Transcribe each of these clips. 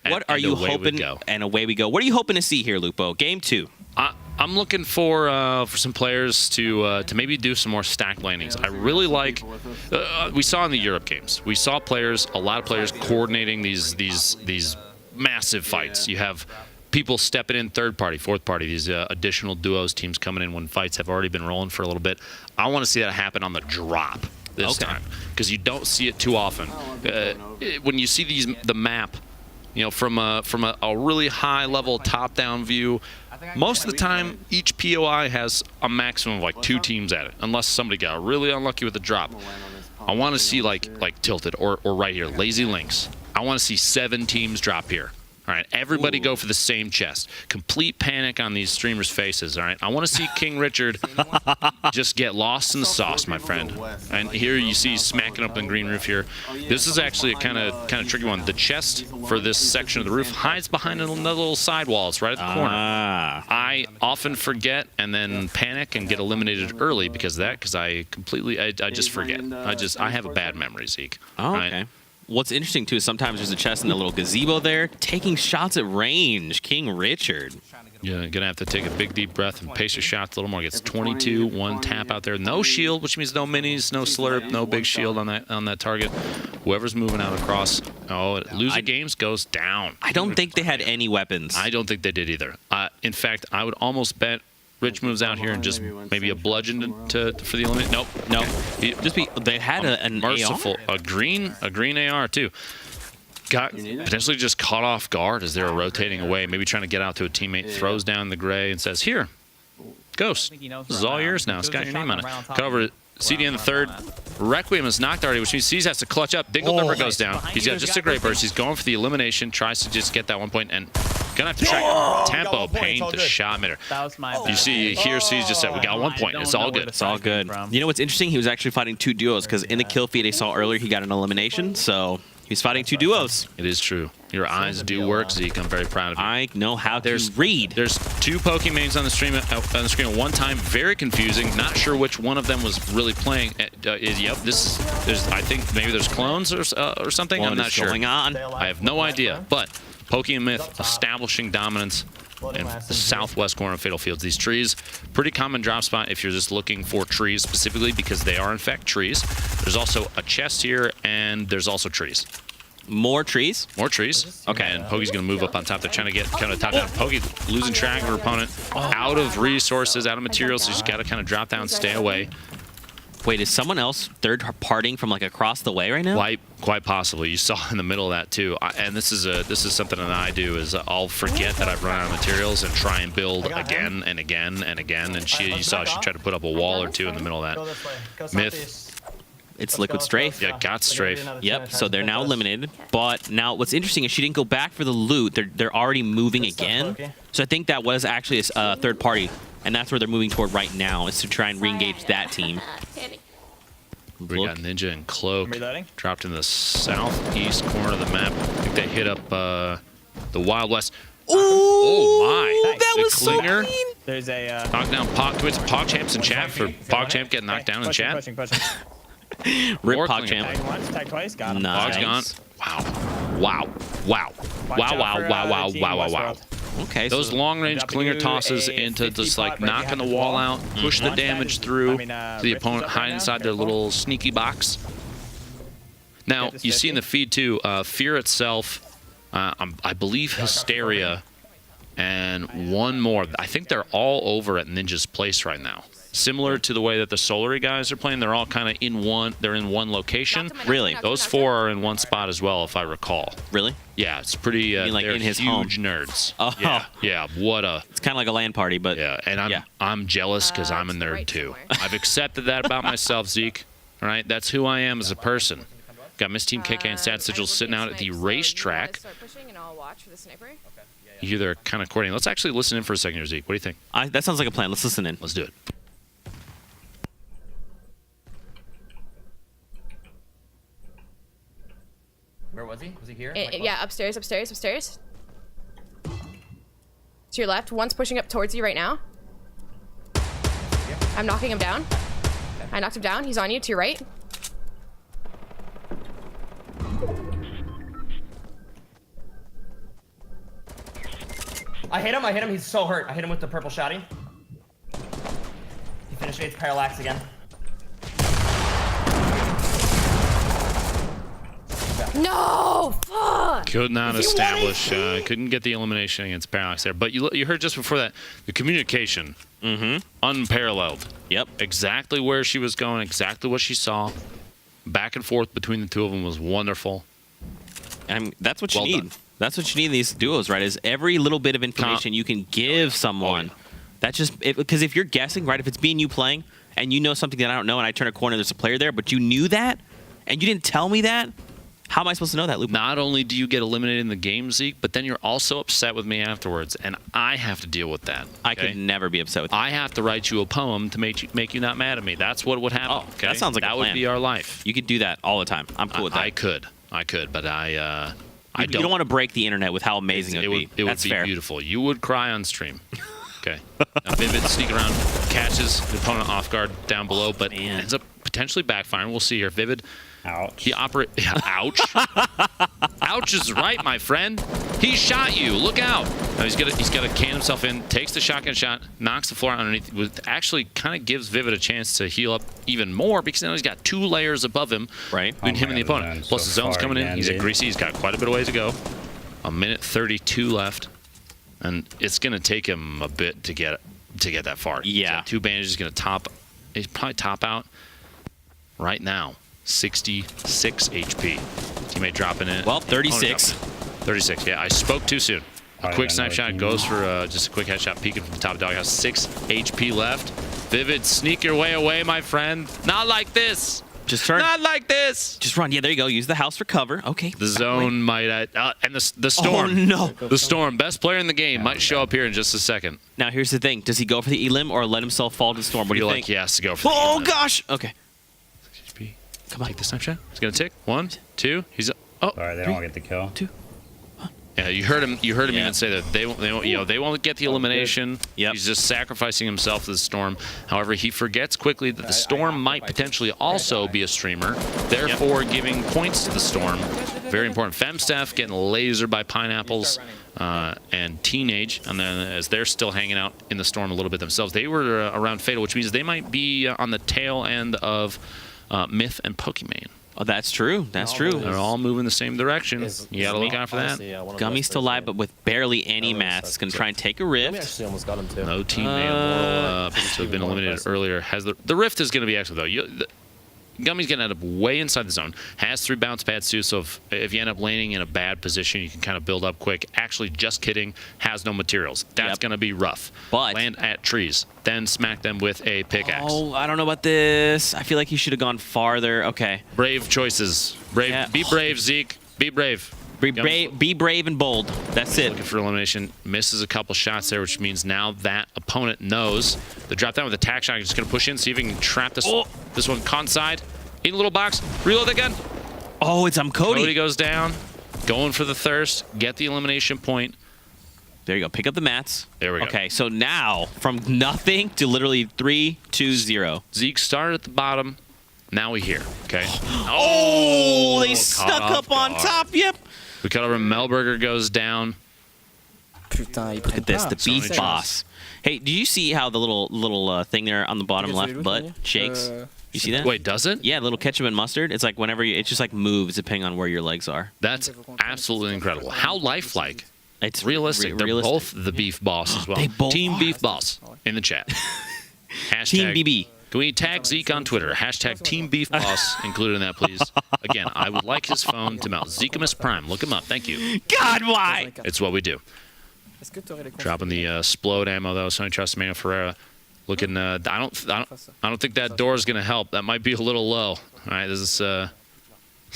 What are you hoping? And away we go. What are you hoping to see here, Lupo? Game 2. I'm looking for some players to maybe do some more stack landings. I really like. We saw in the Europe games. We saw a lot of players coordinating these massive fights. You have people stepping in third party, fourth party. These additional duos teams coming in when fights have already been rolling for a little bit. I want to see that happen on the drop this time because you don't see it too often. When you see the map, you know, from a really high level top down view. Most of the time, each POI has a maximum of like 2 teams at it, unless somebody got really unlucky with the drop. I want to see like Tilted or right here, Lazy Links. I want to see 7 teams drop here. All right, everybody go for the same chest. Complete panic on these streamers' faces. All right, I want to see King Richard just get lost in the sauce, my friend. And here you see smacking up on green roof here. This is actually a kind of tricky one. The chest for this section of the roof hides behind another little sidewall. It's right at the corner. I often forget and then panic and get eliminated early because of that. Because I just forget. I have a bad memory, Zeke. Oh, okay. Right? What's interesting, too, is sometimes there's a chest in the little gazebo there. Taking shots at range, King Richard. You're going to have to take a big, deep breath and pace your shots a little more. Gets 22, 1 tap out there. No shield, which means no minis, no slurp, no big shield on that target. Whoever's moving out across, loser games goes down. I don't think they had any weapons. I don't think they did either. In fact, I would almost bet Rich moves out here and just maybe a bludgeon for the eliminate. Nope. They had an merciful AR? a green AR too. Got potentially just caught off guard as they were rotating away, maybe trying to get out to a teammate. Throws down the gray and says, "Here, Ghost. This is all yours now. It's got your name on it." Cover CD in the third. Requiem is knocked already, which means C's has to clutch up. Dingle Dumper goes down. He's got just a great burst. He's going for the elimination. Tries to just get that 1 point and gonna have to track tempo paint the shot mitter. You see here, C's just said we got 1 point. It's all good. It's all good. You know what's interesting? He was actually fighting 2 duos because in the kill feed I saw earlier he got an elimination. So he's fighting 2 duos. It is true. Your eyes do work, Zeke. I'm very proud of you. I know how to read. There's 2 Pokemains on the screen at one time. Very confusing. Not sure which one of them was really playing. I think maybe there's clones or something. I'm not sure. Going on? I have no idea. But Pokemyth establishing dominance in the southwest corner of Fatal Fields. These trees, pretty common drop spot if you're just looking for trees specifically because they are in fact trees. There's also a chest here and there's also trees. More trees? More trees. Okay, and Pokey's going to move up on top. They're trying to get kind of top down. Pokey losing track of her opponent. Out of resources, out of materials, so she's got to kind of drop down, stay away. Wait, is someone else third-partying from like across the way right now? Quite possibly. You saw in the middle of that too. And this is something that I do is I'll forget that I've run out of materials and try and build again and again and again. And you saw she tried to put up a wall or two in the middle of that. Myth. It's Liquid Strafe. Yeah, got Strafe. Yep, so they're now eliminated. But now what's interesting is she didn't go back for the loot. They're already moving again. So I think that was actually a third party. And that's where they're moving toward right now, is to try and re-engage that team. We got Ninja and Cloak dropped in the southeast corner of the map. I think they hit up the Wild West. Ooh, oh my! That was Klinger. So mean. There's a knock down PogChamps in chat for PogChamp getting knocked down in chat. Pushing. Rip PogChamp. Tag once, tag twice, got him. Nice. Pog's gone. Wow. Okay, those long-range Klinger tosses into just like knocking the wall out, push the damage through the opponent, hide inside their little sneaky box. Now, you see in the feed too, Fear itself, I believe Hysteria, and one more. I think they're all over at Ninja's place right now. Similar to the way that the Solary guys are playing, they're all kind of in one location. Really? Those 4 are in one spot as well, if I recall. Really? Yeah, it's pretty, like they're in his huge home? nerds. Oh. Yeah, what a... It's kind of like a LAN party, but... Yeah, and I'm jealous because I'm a nerd too. I've accepted that about myself, Zeke. All right, that's who I am as a person. Got Miss Team KK and Stat Sigil sitting out at the racetrack. You hear they're kind of coordinating. Let's actually listen in for a second here, Zeke. What do you think? That sounds like a plan. Let's listen in. Let's do it. Where was he? Was he here? Yeah, upstairs. To your left. One's pushing up towards you right now. I'm knocking him down. I knocked him down. He's on you. To your right. I hit him. He's so hurt. I hit him with the purple shotty. He finished Gates parallax again. No! Fuck! Could not establish, couldn't get the elimination against Parallax there. But you heard just before that, the communication, unparalleled. Yep. Exactly where she was going, exactly what she saw. Back and forth between the two of them was wonderful. And that's what you Well need. done. That's what you need in these duos, right? Is every little bit of information you can give someone. That's just because if you're guessing, right? If it's me and you playing, and you know something that I don't know, and I turn a corner, there's a player there, but you knew that, and you didn't tell me that. How am I supposed to know that, Luke? Not only do you get eliminated in the game, Zeke, but then you're also upset with me afterwards, and I have to deal with that. I could never be upset with you. I have to write you a poem to make you not mad at me. That's what would happen. Oh, that sounds like a that plan. would be our life. You could do that all the time. I'm cool with that. I could, but I You don't want to break the internet with how amazing it would be. It would That's be fair. beautiful. You would cry on stream. Okay. Now, Vivid sneak around, catches the opponent off guard down below, but ends up potentially backfiring. We'll see here. Vivid. Ouch. He ouch. Ouch is right, my friend. He shot you. Look out. Now he's got to can himself in, takes the shotgun shot, knocks the floor out underneath. Actually kind of gives Vivid a chance to heal up even more because now he's got 2 layers above him. Right. Between him and the opponent. Plus the zone's coming in. He's at Greasy. He's got quite a bit of ways to go. 1:32 left. And it's going to take him a bit to get that far. Yeah. 2 bandages. He's probably top out right now. 66 HP. Teammate dropping in. Well, 36. 36, yeah. I spoke too soon. A quick snipe shot goes for just a quick headshot peeking from the top of doghouse. 6 HP left. Vivid, sneak your way away, my friend. Not like this. Just turn. Not like this. Just run. Yeah, there you go. Use the house for cover. Okay. The zone might... and the Storm. Oh, no. The Storm, best player in the game, might show up here in just a second. Now, here's the thing. Does he go for the elim or let himself fall to the Storm? What do you think? He has to go for the Oh, elim. gosh. Okay. HP. Come on. Take the snapshot. He's going to tick. 1, 2. He's... Oh. Sorry, they don't get the kill. 2. Yeah, you heard him even say that they won't get the elimination. Yep. He's just sacrificing himself to the Storm. However, he forgets quickly that the Storm might potentially also be a streamer, therefore giving points to the Storm. Very important. Femstaff getting lasered by Pineapples and Teenage, and then as they're still hanging out in the Storm a little bit themselves, they were around Fatal, which means they might be on the tail end of Myth and Pokimane. Oh, that's true. That's true. They're all moving the same direction. You gotta look out for that. Gummy's still alive, but with barely any mats. Going to try and take a rift. actually almost got him too. No teammate Moral who have been eliminated earlier. Has the rift is going to be excellent though. Gummy's going to end up way inside the zone. Has 3 bounce pads too, so if you end up landing in a bad position, you can kind of build up quick. Actually, just kidding. Has no materials. That's going to be rough. But land at trees, then smack them with a pickaxe. Oh, I don't know about this. I feel like he should have gone farther. Okay. Brave choices. Brave. Yeah. Be brave, Zeke. Be brave. Be brave and bold. That's it. Looking for elimination. Misses a couple shots there, which means now that opponent knows. The drop down with a tack shot. Just going to push in, see if he can trap this one conside. In a little box. Reload again. Oh, it's Cody. Cody goes down. Going for the thirst. Get the elimination point. There you go. Pick up the mats. There we go. Okay, so now from nothing to literally 3, 2, 0. Zeke started at the bottom. Now we here. Okay. Oh, they stuck up on top. Yep. We cut over. Melberger goes down. Look at this, the beef boss. Hey, do you see how the little thing there on the bottom left butt shakes? You see that? Wait, does it? Yeah, little ketchup and mustard. It's like whenever it just like moves depending on where your legs are. That's absolutely incredible. How lifelike. It's realistic. They're both the beef boss as well. They both Team are. Beef Boss in the chat. Team BB. Can we tag Zeke on Twitter? Hashtag Team Beef Boss included in that, please. Again, I would like his phone to mount Zekemus Prime. Look him up. Thank you. God, why? It's what we do. Dropping the Splode ammo though. Sonny trust Emmanuel Ferreira. Looking. I don't think that door is gonna help. That might be a little low. All right. This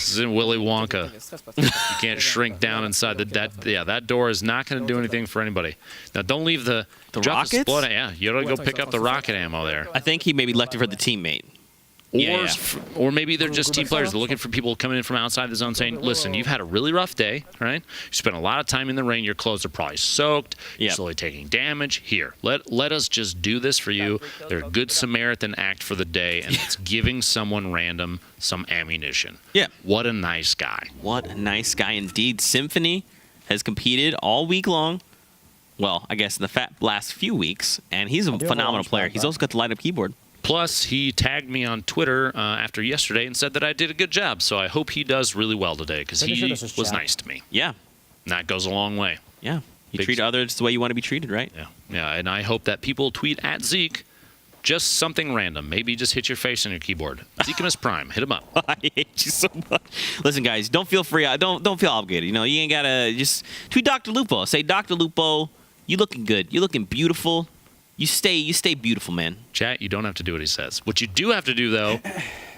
is in Willy Wonka. You can't shrink down inside that door is not going to do anything for anybody. Now, don't leave the rockets? Yeah, you got to go pick up the rocket ammo there. I think he maybe left it for the teammate. Or maybe they're just team players. They're looking for people coming in from outside the zone saying, listen, you've had a really rough day, right? You spent a lot of time in the rain. Your clothes are probably soaked. You're slowly taking damage. Here, let us just do this for you. They're a good Samaritan act for the day, and it's giving someone random some ammunition. Yeah. What a nice guy. What a nice guy indeed. Symphony has competed all week long. well, I guess in the last few weeks, and he's a have a phenomenal launch player. pad, He's bro. also got the light-up keyboard. Plus, he tagged me on Twitter after yesterday and said that I did a good job. So I hope he does really well today because Pretty he sure this is was chat. nice to me. Yeah, And that goes a long way. yeah. You Big treat others the way you want to be treated, right? Yeah, yeah. And I hope that people tweet at Zeke just something random. Maybe just hit your face on your keyboard. Zekemus Prime, hit him up. I hate you so much. Listen, guys, don't feel free. Don't feel obligated. You know, you ain't gotta just tweet Dr. Lupo. Say, Dr. Lupo, you looking good. You looking beautiful. You stay beautiful, man. Chat, you don't have to do what he says. What you do have to do, though,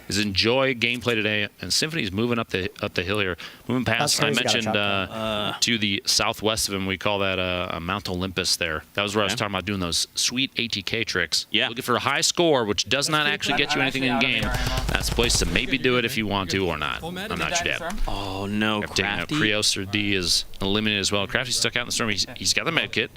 is enjoy gameplay today. And Symphony's moving up the hill here. Moving past, I That's crazy, mentioned got a to the southwest of him, we call that Mount Olympus there. That was where I was Okay. talking about doing those sweet ATK tricks. Yeah. Looking for a high score, which does not actually get you anything in game. That's the place to maybe do it if you want to or not. I'm not your dad. Oh no, Crafty. Krios or D is eliminated as well. Crafty's stuck out in the storm. He's got the med kit.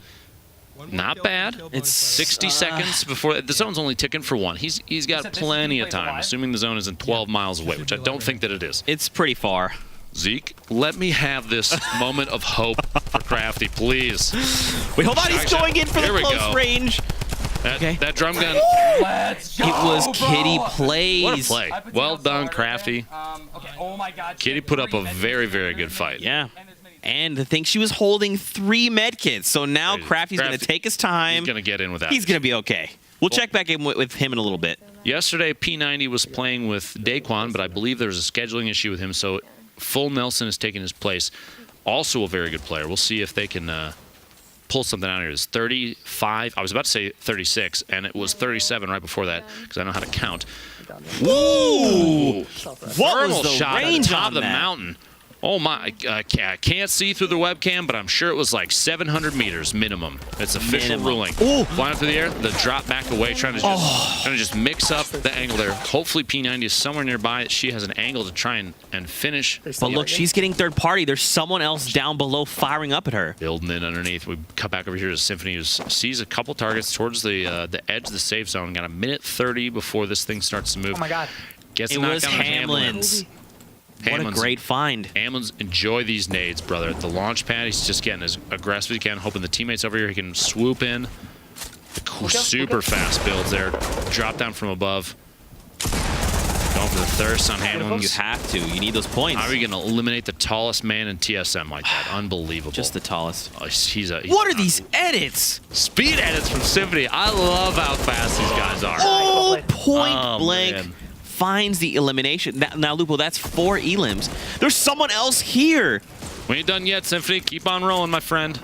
Not bad. It's 60 seconds before the zone's only ticking for one. He's got plenty of time, assuming the zone isn't 12 miles away, which I don't think that it is. It's pretty far. Zeke, let me have this moment of hope for Crafty, please. Wait, hold on. He's going in for the Here we close go. range. That, that drum gun. It was Kitty plays. What a play. Well done, Crafty. Okay. Oh my God. Kitty put up a very, very good fight. Yeah. And the thing, she was holding 3 med kits. So now Crazy. Crafty's going to Crafty- take his time. He's going to get in with that. He's going to be okay. We'll check back in with him in a little bit. Yesterday, P90 was playing with Daquan, but I believe there was a scheduling issue with him, so Full Nelson is taking his place. Also a very good player. We'll see if they can pull something out here. It's 35. I was about to say 36, and it was 37 right before that because I know how to count. Ooh! What Thermal was the shot at the range top on of the that? mountain. Oh my! I can't see through the webcam, but I'm sure it was like 700 meters minimum. It's official Minimum. ruling. Ooh. Flying up through the air, the drop back away, trying to just mix up the angle there. Hopefully P90 is somewhere nearby. She has an angle to try and finish. But look, she's getting third party. There's someone else down below firing up at her. Building in underneath. We cut back over here to Symphony, who sees a couple targets towards the edge of the safe zone. Got a minute 30 before this thing starts to move. Oh my God. Gets It a was knockdown on Hamlin's. What a Hamlin's- great find. Hamlin's enjoy these nades, brother. At the launch pad, he's just getting as aggressive as he can, hoping the teammates over here he can swoop in. Super fast builds there. Drop down from above. Going for the thirst on You Hamlin's. have to. You need those points. How are you going to eliminate the tallest man in TSM like that? Unbelievable. Just the tallest. Oh, he's What are these edits? speed edits from Symphony? I love how fast these guys are. Oh, point Oh, blank. man. Finds the elimination. Now, Lupo, that's 4 elims. There's someone else here. We ain't done yet, Symphony. Keep on rolling, my friend.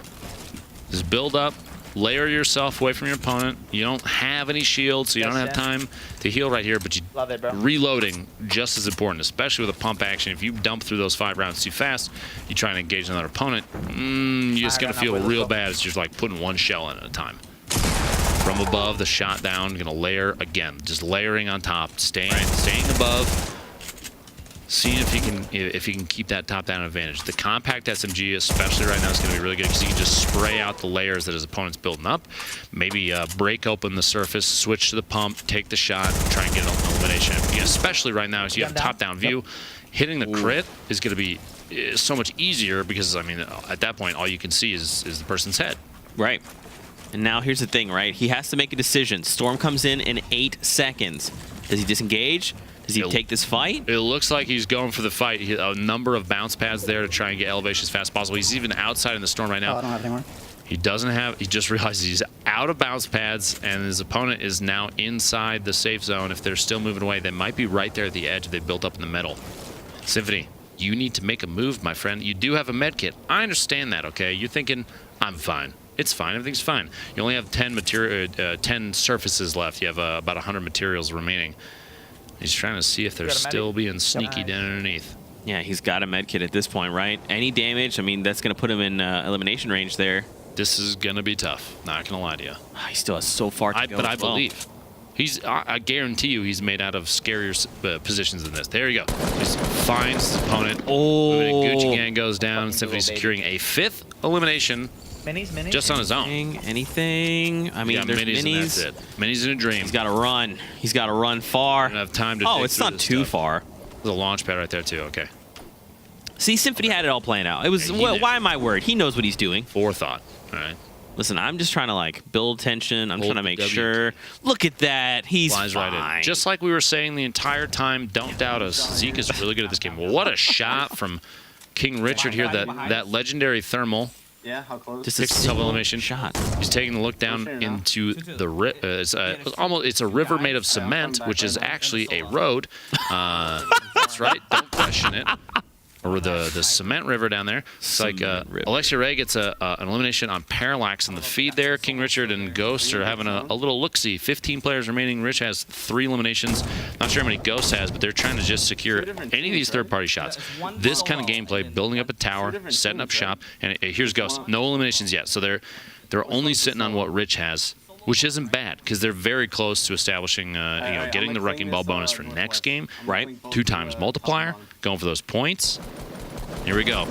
Just build up. Layer yourself away from your opponent. You don't have any shields, so you don't have time to heal right here, but Love it, bro. reloading just as important, especially with a pump action. If you dump through those 5 rounds too fast, you try and engage another opponent, you're just going to feel real bad. It's just like putting 1 shell in at a time. From above, the shot down, going to layer again, just layering on top, staying above. Seeing if you can keep that top-down advantage. The compact SMG, especially right now, is going to be really good because you can just spray out the layers that his opponent's building up. Maybe break open the surface, switch to the pump, take the shot, try and get an elimination. Especially right now, as you have a top-down view, hitting the crit is going to be so much easier because, I mean, at that point, all you can see is the person's head. Right. And now here's the thing, right? He has to make a decision. Storm comes in 8 seconds. Does he disengage? Does he take this fight? It looks like he's going for the fight. A number of bounce pads there to try and get elevation as fast as possible. He's even outside in the storm right now. Oh, I don't have any more. He doesn't have, he just realizes he's out of bounce pads and his opponent is now inside the safe zone. If they're still moving away, they might be right there at the edge. They built up in the middle. Symphony, you need to make a move, my friend. You do have a med kit. I understand that, okay? You're thinking, I'm fine. It's fine. Everything's fine. You only have 10 surfaces left. You have about 100 materials remaining. He's trying to see if they're still being sneaky down underneath. Yeah, he's got a med kit at this point, right? Any damage, I mean, that's going to put him in elimination range there. This is going to be tough. Not going to lie to you. He still has so far to go. But I as well. believe. I guarantee you he's made out of scarier positions than this. There you go. Just finds his opponent. Oh. Gucci Gang goes down. Symphony securing a 5th elimination Minis. just on his own. Anything? I mean, Yeah, there's minis. And that's it. Minis in a dream. He's got to run. He's got to run far. Don't have time to Oh, dig it's through not this too stuff. far. There's a launch pad right there, too. Okay. See, Symphony had it all planned out. It was, Yeah, he knew. why am I worried? He knows what he's doing. Forethought. All right. Listen, I'm just trying to like build tension. I'm Hold trying to make the W sure. Look at that. He's Flies fine. right in. Just like we were saying the entire time, don't doubt us. Zeke is really good at this game. Well, what a shot from King Richard here. That legendary thermal. Yeah, how close? Just a Picks up single elimination. shot. He's taking a look down into the it's a river made of cement, which is actually a road. That's right. Don't question it. Or the cement river down there. It's like Alexia Ray gets an elimination on Parallax in the feed there. King Richard and Ghost are having a little look-see. 15 players remaining. Rich has 3 eliminations. Not sure how many Ghost has, but they're trying to just secure any of these third-party shots. This kind of gameplay, building up a tower, setting up shop, and here's Ghost. No eliminations yet, so they're only sitting on what Rich has, which isn't bad because they're very close to establishing, getting the Wrecking Ball bonus for next game. Right, 2 times multiplier, going for those points. Here we go.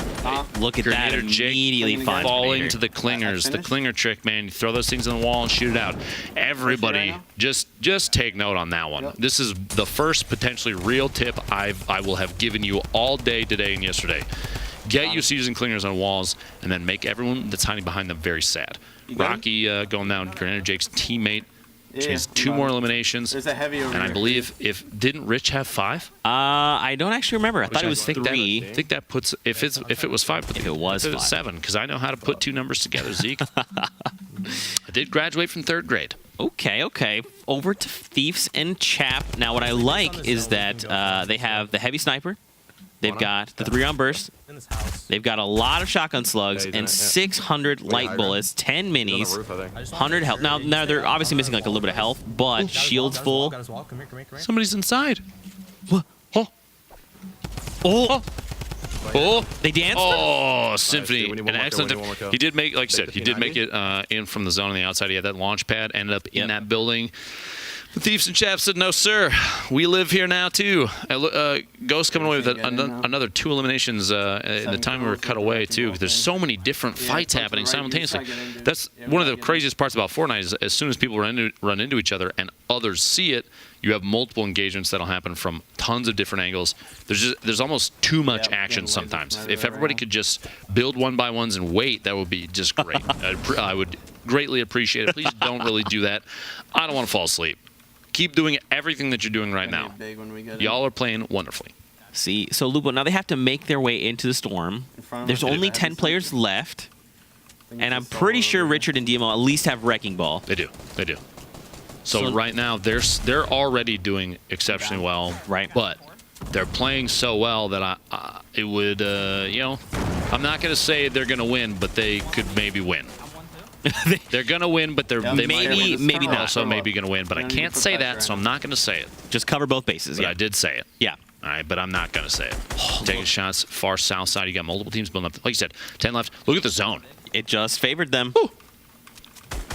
Look at that. Grenadier Jake Immediately finds falling Grenadier. to the clingers. The clinger trick, man. You throw those things on the wall and shoot it out. Everybody, just take note on that one. This is the first potentially real tip I will have given you all day today and yesterday. Get used to using clingers on walls, and then make everyone that's hiding behind them very sad. Rocky going down. Grenadier Jake's teammate. Which means 2 more eliminations. There's a heavy over and I here. believe didn't Rich have 5? I don't actually remember. I thought it was 3. I think that puts if it was 5. If it was 5. 7, because I know how to put 2 numbers together. Zeke. I did graduate from 3rd grade. Okay. Over to Thieves and Chap. Now, what I like is that they have the heavy sniper. They've got the 3-round burst. They've got a lot of shotgun slugs and 600 light bullets, 10 minis, 100 health. Now they're obviously missing like a little bit of health, but shields full. Somebody's inside. Oh, they danced. Oh, Symphony, dude, we need an one more kill, excellent. we need one more kill. He did make, like I said, he did make it in from the zone on the outside. He had that launch pad, ended up in that building. The Thieves and Chaps said, no, sir. We live here now, too. Ghost coming away with another 2 eliminations in the time we were cut away, too. Because there's so many different fights happening simultaneously. That's one of the craziest parts about Fortnite is as soon as people run into each other and others see it, you have multiple engagements that'll happen from tons of different angles. There's almost too much action sometimes. If everybody could just build 1x1s and wait, that would be just great. I would greatly appreciate it. Please don't really do that. I don't want to fall asleep. Keep doing everything that you're doing right now. Y'all are playing wonderfully. See, so Lupo, now they have to make their way into the storm. There's only 10 players left. And I'm pretty sure Richard and DMO at least have Wrecking Ball. They do. So right now, they're already doing exceptionally well. Right. But they're playing so well that it would, I'm not going to say they're going to win, but they could maybe win. They're going to win, but they maybe not. Also maybe going to win, but I can't say that, so I'm not going to say it. Just cover both bases. But I did say it. Yeah. All right, but I'm not going to say it. Taking shots far south side. You got multiple teams building up. Like you said, 10 left. Look at the zone. It just favored them.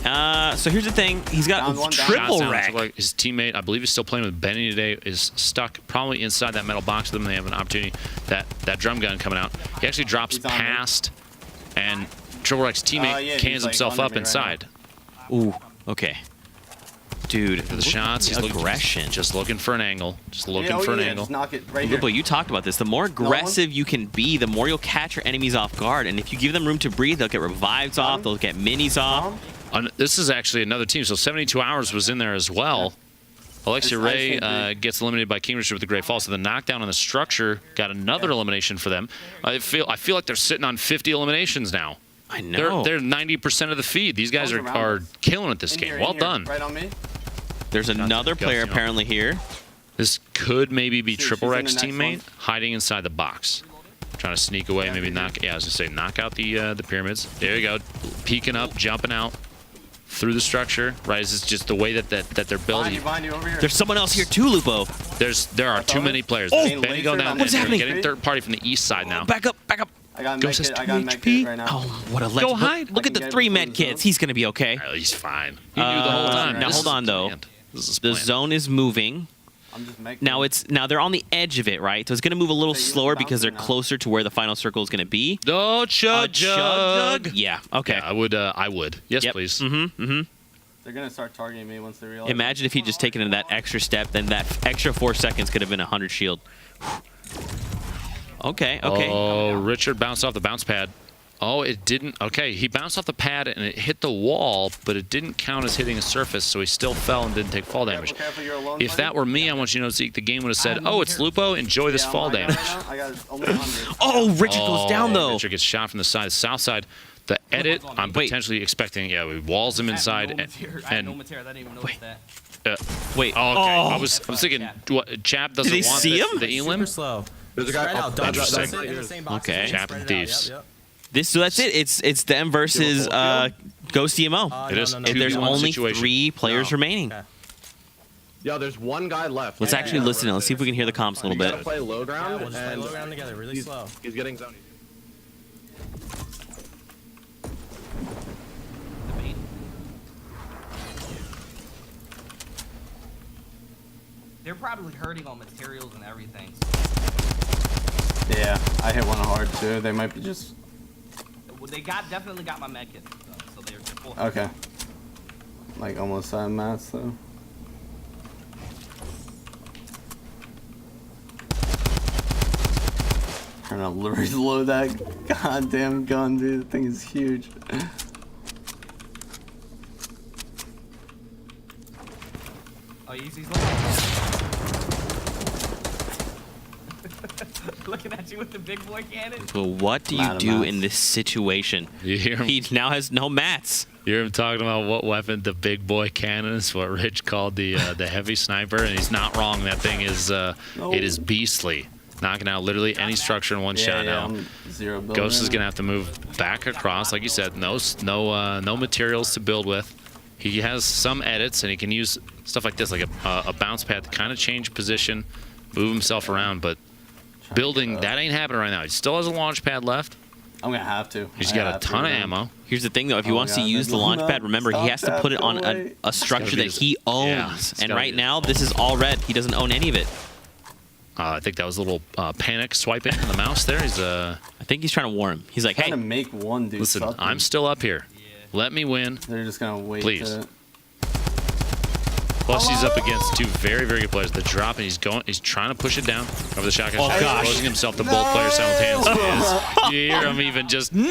So here's the thing. He's got triple wreck. Like his teammate, I believe he's still playing with Benny today, is stuck probably inside that metal box with them. They have an opportunity. That drum gun coming out. He actually drops past, and Triple Wreck's teammate cans himself up inside. Ooh, okay. Dude, for the shots, he's aggression. Just looking for an angle. Just looking for an angle. Just knock it right here. Lupo, you talked about this. The more aggressive you can be, the more you'll catch your enemies off guard. And if you give them room to breathe, they'll get revives off. They'll get minis off. This is actually another team. So 72 Hours was in there as well. Alexia Ray gets eliminated by King Richard with the Great Fall. So the knockdown on the structure got another elimination for them. I feel like they're sitting on 50 eliminations now. I know. They're 90% of the feed. These guys are killing it this game. Well done. Right on me. There's another player apparently here. This could maybe be Triple Wreck's teammate hiding inside the box. Trying to sneak away, maybe knock. Yeah, I was gonna say knock out the pyramids. There you go, peeking up, jumping out through the structure. Right, it's just the way that they're building. There's someone else here too, Lupo. There are too many players. Oh, Benny going down. What's happening? Getting third party from the east side now. Back up. I got Ghost has 2 HP right now. Oh, what a legend. Go hide. Look at the 3 med kits. He's gonna be okay. Oh, he's fine. He knew the whole time. Now hold on though. The zone is moving. Now they're on the edge of it, right? So it's going to move a little slower because they're closer to where the final circle is going to be. No chug. Yeah. Okay. Yeah, I would. Yes, please. They're gonna start targeting me once they realize. Imagine if he just taken in that extra step, then that extra 4 seconds could have been 100 shield. Okay. Oh, Richard bounced off the bounce pad. Oh, it didn't. Okay, he bounced off the pad and it hit the wall, but it didn't count as hitting a surface, so he still fell and didn't take fall damage. Careful, you're alone, If that were me, I want you to know, Zeke, the game would have said, oh, it's Lupo, enjoy this fall damage. I got only 100. Oh, Richard goes down, though. Richard gets shot from the side. The south side. The edit, I'm potentially expecting, yeah, he walls him inside. I had no material. I didn't even notice that. Wait. Oh, okay. Oh. I was thinking, what, Chap doesn't Did they want see the, him? the elim? slow. There's a guy. Okay. Chap and Thieves. So that's it. It's them versus Ghost DMO. It is. And there's 2v1 only situation. 3 players remaining. Yo, there's one guy left. Let's actually listen. Let's see if we can hear the comms a little We gotta bit. play low ground, We'll just play and low ground together, really slow. he's getting zoned. They're probably hurting on materials and everything. Yeah, I hit one hard too. They might be just. Well, they definitely got my med kit, so they're full. Okay. Like almost out of mats though. Trying to reload that goddamn gun, dude. The thing is huge. Oh, he's looking at you with the big boy cannon. But what do you do in this situation? You hear him? He now has no mats. You hear him talking about what weapon the big boy cannon is, what Rich called the heavy sniper, and he's not wrong. That thing is it is beastly, knocking out literally any structure in one shot now. I'm 0 build Ghost right is now. gonna have to move back across, like you said. No materials to build with. He has some edits, and he can use stuff like this, like a bounce pad to kind of change position, move himself around. But building that ain't happening right now. He still has a launch pad left. I'm gonna have to. He's got a ton of ammo. Here's the thing, though. If he wants to use the launch pad, remember, he has to put it on a structure that he owns. And right now, this is all red. He doesn't own any of it. I think that was a little panic swiping on the mouse there. He's I think he's trying to warn him. He's like, hey, Trying to make one dude. listen, something. I'm still up here. Let me win. They're just gonna wait. Please. To... Plus, he's up against 2 very, very good players. The drop, and he's trying to push it down over the shotgun. Oh, gosh. Exposing himself to both players simultaneously. You hear him even just, no!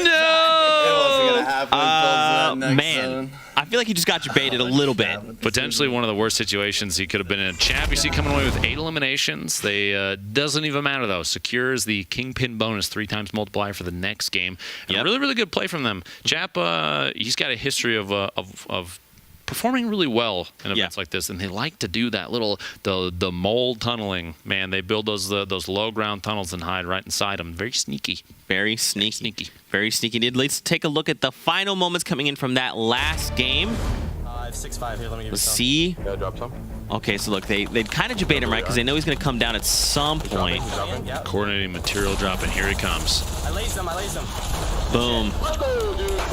man. I feel like you just got your baited a little bit. Potentially one of the worst situations he could have been in. Chap, you see coming away with 8 eliminations. They doesn't even matter, though. Secures the Kingpin bonus 3 times multiplier for the next game. And really, really good play from them. Chap, he's got a history of performing really well in events like this, and they like to do that little the mole tunneling. Man, they build those low ground tunnels and hide right inside them. Very sneaky. Very sneaky. Very sneaky. Let's take a look at the final moments coming in from that last game. I have 6-5 here. Let me give you Let's some. see. Yeah, drop some. Okay, so look, they kind of debate him, right? Because they know he's going to come down at some point. Yep. Coordinating material drop, and here he comes. I laze them. Boom.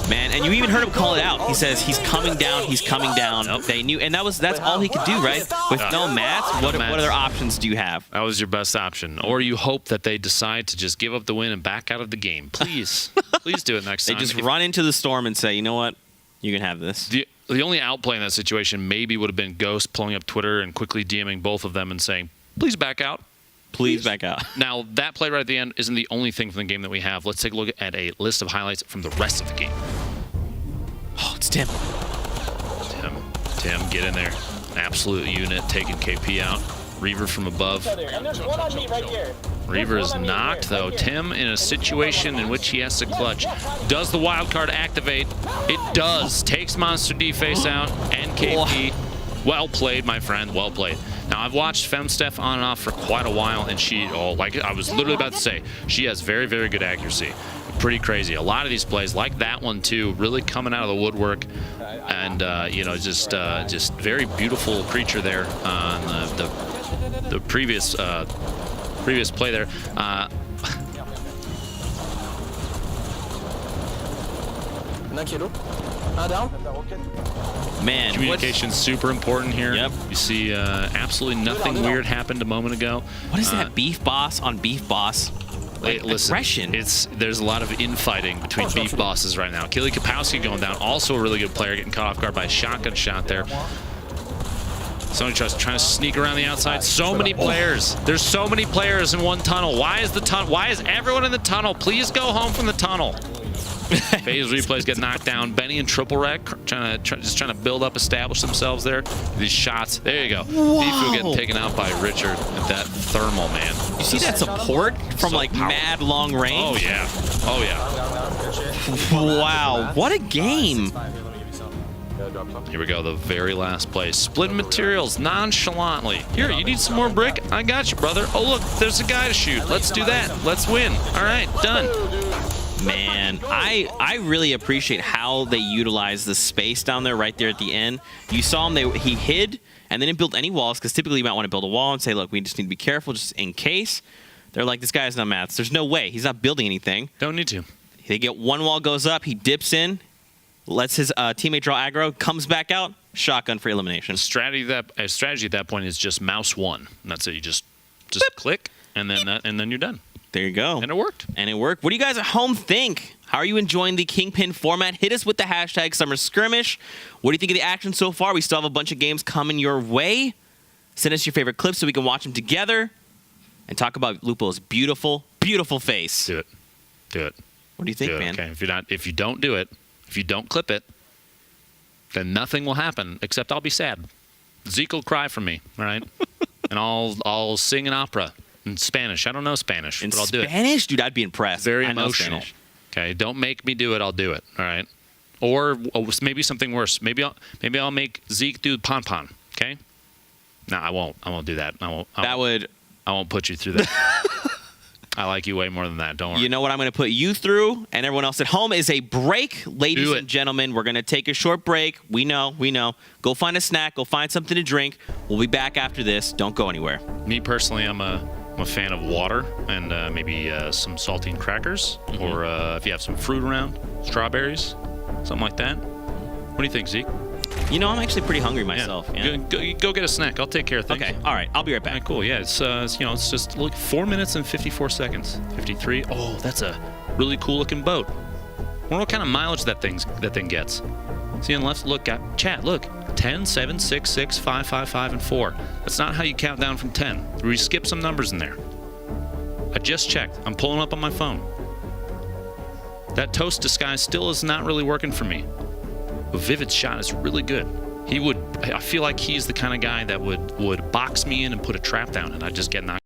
Man, and you even heard him call it out. He says he's coming down. He's coming down. They knew, and that's all he could do, right? With no mats, what other options do you have? That was your best option. Or you hope that they decide to just give up the win and back out of the game. Please. Please do it next They time. just run into the storm and say, you know what? You can have this. The only outplay in that situation maybe would have been Ghost pulling up Twitter and quickly DMing both of them and saying, please back out. Please back out. Now, that play right at the end isn't the only thing from the game that we have. Let's take a look at a list of highlights from the rest of the game. Oh, it's Tim. Tim, get in there. Absolute unit taking KP out. Reaver from above. And there's one on me right here. Reaver is knocked, though. Tim in a situation in which he has to clutch. Does the wild card activate? It does. Takes Monster D face out and KP. Well played, my friend. Well played. Now, I've watched FemSteph on and off for quite a while, and she, like I was literally about to say, she has very, very good accuracy. Pretty crazy. A lot of these plays, like that one too, really coming out of the woodwork, and just very beautiful creature there on the previous play there. Man, Communication's super important here. Yep. You see absolutely nothing weird happened a moment ago. what is that? Beef boss on beef boss? Like, Listen, aggression. there's a lot of infighting between beef bosses right now. Kili Kapowski going down, also a really good player, getting caught off guard by a shotgun shot there. Somebody trying to sneak around the outside. So many players. There's so many players in one tunnel. Why is everyone in the tunnel? Please go home from the tunnel. Phase replays get knocked down. Benny and Triple Wreck just trying to build up, establish themselves there. These shots. There you go. Fifu getting taken out by Richard at that thermal, man. You see that support from So like powerful. mad long range? Oh, yeah. Oh, yeah. Wow, what a game. Here we go, the very last play. Splitting materials nonchalantly. Here, you need some more brick? I got you, brother. Oh, look, there's a guy to shoot. Let's do that. Let's win. All right, done. Man, I really appreciate how they utilize the space down there right there at the end. You saw him, he hid and they didn't build any walls because typically you might want to build a wall and say, look, we just need to be careful just in case. They're like, this guy has no maths. There's no way. He's not building anything. Don't need to. They get one wall goes up, he dips in, lets his teammate draw aggro, comes back out, shotgun for elimination. Strategy at that point is just mouse one. And that's it. You just click and then you're done. There you go. And it worked. And it worked. What do you guys at home think? How are you enjoying the Kingpin format? Hit us with the hashtag Summer Skirmish. What do you think of the action so far? We still have a bunch of games coming your way. Send us your favorite clips so we can watch them together and talk about Lupo's beautiful, beautiful face. Do it. Do it. What do you think, do it. man? Okay. If you don't do it, if you don't clip it, then nothing will happen except I'll be sad. Zeke will cry for me, all right? And I'll sing an opera in Spanish. I don't know Spanish, but I'll do it. Spanish? Dude, I'd be impressed. Very I know emotional. Spanish. Okay, don't make me do it. I'll do it. All right. Or maybe something worse. Maybe I'll make Zeke do pon pon. Okay. No, I won't. I won't do that. I won't put you through that. I like you way more than that. Don't worry. You know what I'm going to put you through and everyone else at home is a break. Ladies and gentlemen, we're going to take a short break. We know. Go find a snack. Go find something to drink. We'll be back after this. Don't go anywhere. Me personally, I'm a fan of water and maybe some saltine crackers, or if you have some fruit around, strawberries, something like that. What do you think, Zeke? You know, I'm actually pretty hungry myself. Yeah. Go get a snack. I'll take care of things. Okay. All right. I'll be right back. All right, cool. Yeah, it's it's just like 4 minutes and 54 seconds. 53. Oh, that's a really cool looking boat. I wonder what kind of mileage that thing gets. See on the left, look, chat, look. 10, 7, 6, 6, 5, 5, 5, and 4. That's not how you count down from 10. We skip some numbers in there. I just checked. I'm pulling up on my phone. That toast disguise still is not really working for me. But Vivid's shot is really good. I feel like he's the kind of guy that would box me in and put a trap down and I'd just get knocked